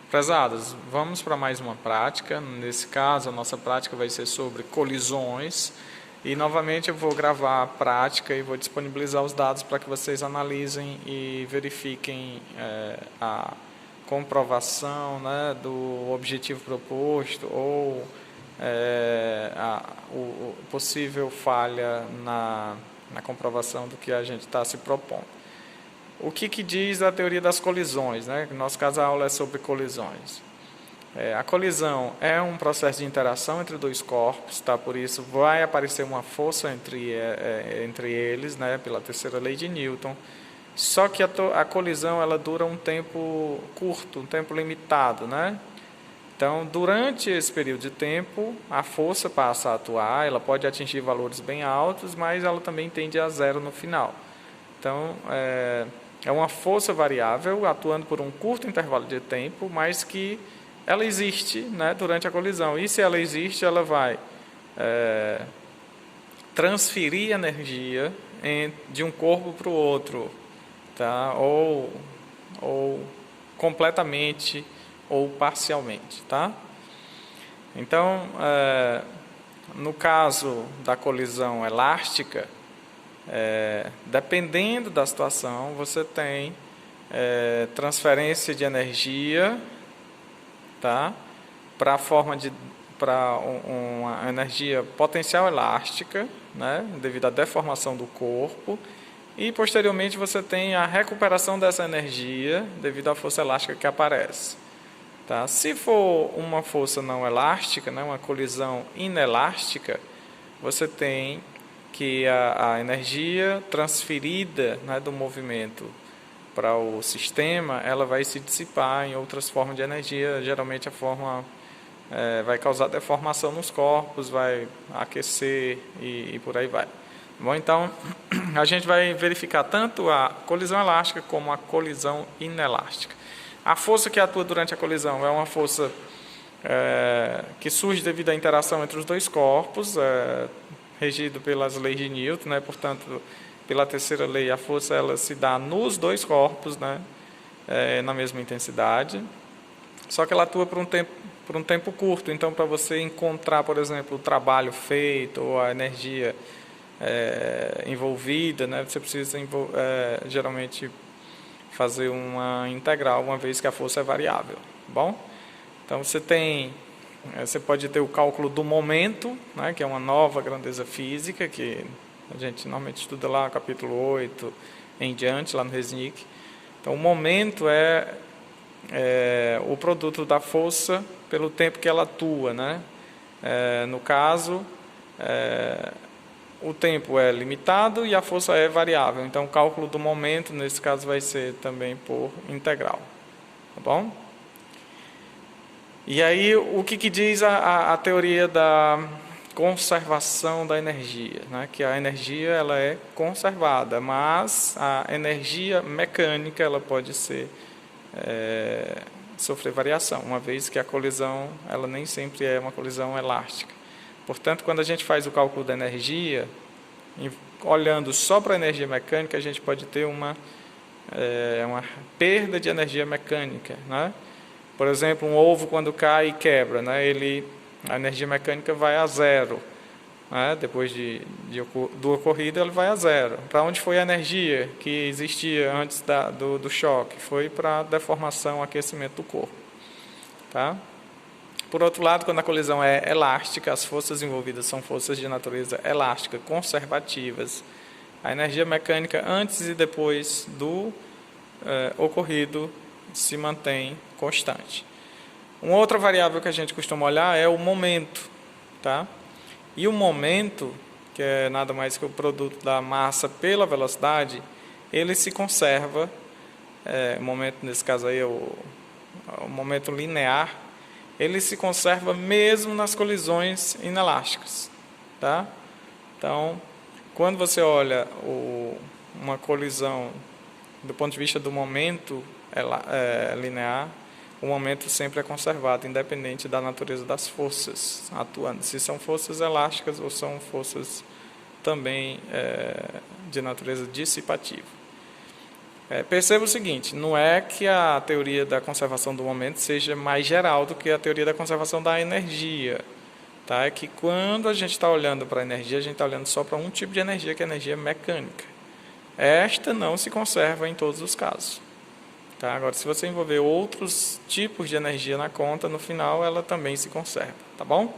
Prezados, vamos para mais uma prática. Nesse caso, a nossa prática vai ser sobre colisões. E novamente eu vou gravar a prática e vou disponibilizar os dados para que vocês analisem e verifiquem a comprovação, né, do objetivo proposto ou o possível falha na comprovação do que a gente está se propondo. O que diz a teoria das colisões, né? No nosso caso, a aula é sobre colisões. A colisão é um processo de interação entre dois corpos, tá? Por isso vai aparecer uma força entre eles, né? Pela terceira lei de Newton. Só que a colisão ela dura um tempo curto, um tempo limitado, né? Então, durante esse período de tempo, a força passa a atuar, ela pode atingir valores bem altos, mas ela também tende a zero no final. Então, é uma força variável atuando por um curto intervalo de tempo, mas que ela existe, né, durante a colisão. E se ela existe, ela vai transferir energia de um corpo para o outro, tá? Ou completamente ou parcialmente, tá? Então, no caso da colisão elástica, dependendo da situação, você tem transferência de energia, tá? Para uma energia potencial elástica, né? Devido à deformação do corpo, e posteriormente você tem a recuperação dessa energia devido à força elástica que aparece. Tá? Se for uma força não elástica, né? Uma colisão inelástica, você tem que a energia transferida, né, do movimento para o sistema, ela vai se dissipar em outras formas de energia. Geralmente a forma vai causar deformação nos corpos, vai aquecer e por aí vai. Bom, então a gente vai verificar tanto a colisão elástica como a colisão inelástica. A força que atua durante a colisão é uma força que surge devido à interação entre os dois corpos, regido pelas leis de Newton, né? Portanto, pela terceira lei, a força ela se dá nos dois corpos, né? Na mesma intensidade, só que ela atua por um tempo curto. Então, para você encontrar, por exemplo, o trabalho feito ou a energia envolvida, né? Você precisa geralmente fazer uma integral, uma vez que a força é variável. Bom, então você pode ter o cálculo do momento, né, que é uma nova grandeza física, que a gente normalmente estuda lá, capítulo 8 em diante, lá no Resnick. Então, o momento é o produto da força pelo tempo que ela atua, né? No caso, o tempo é limitado e a força é variável. Então, o cálculo do momento, nesse caso, vai ser também por integral. Tá bom? E aí, o que diz a teoria da conservação da energia, né? Que a energia ela é conservada, mas a energia mecânica ela pode sofrer variação, uma vez que a colisão ela nem sempre é uma colisão elástica. Portanto, quando a gente faz o cálculo da energia, olhando só para a energia mecânica, a gente pode ter uma perda de energia mecânica, né? Por exemplo, um ovo quando cai e quebra, né? A energia mecânica vai a zero, né? Depois do ocorrido, ele vai a zero. Para onde foi a energia que existia antes do choque? Foi para a deformação, aquecimento do corpo, tá? Por outro lado, quando a colisão é elástica, as forças envolvidas são forças de natureza elástica, conservativas. A energia mecânica antes e depois do ocorrido se mantém constante. Uma outra variável que a gente costuma olhar é o momento, tá? E o momento, que é nada mais que o produto da massa pela velocidade, ele se conserva, o momento nesse caso aí é o momento linear, ele se conserva mesmo nas colisões inelásticas, tá? Então, quando você olha uma colisão do ponto de vista do momento linear, o momento sempre é conservado, independente da natureza das forças atuando, se são forças elásticas ou são forças também de natureza dissipativa. Perceba o seguinte, não é que a teoria da conservação do momento seja mais geral do que a teoria da conservação da energia. Tá? É que quando a gente está olhando para a energia, a gente está olhando só para um tipo de energia, que é a energia mecânica. Esta não se conserva em todos os casos. Tá? Agora, se você envolver outros tipos de energia na conta, no final ela também se conserva. Tá bom?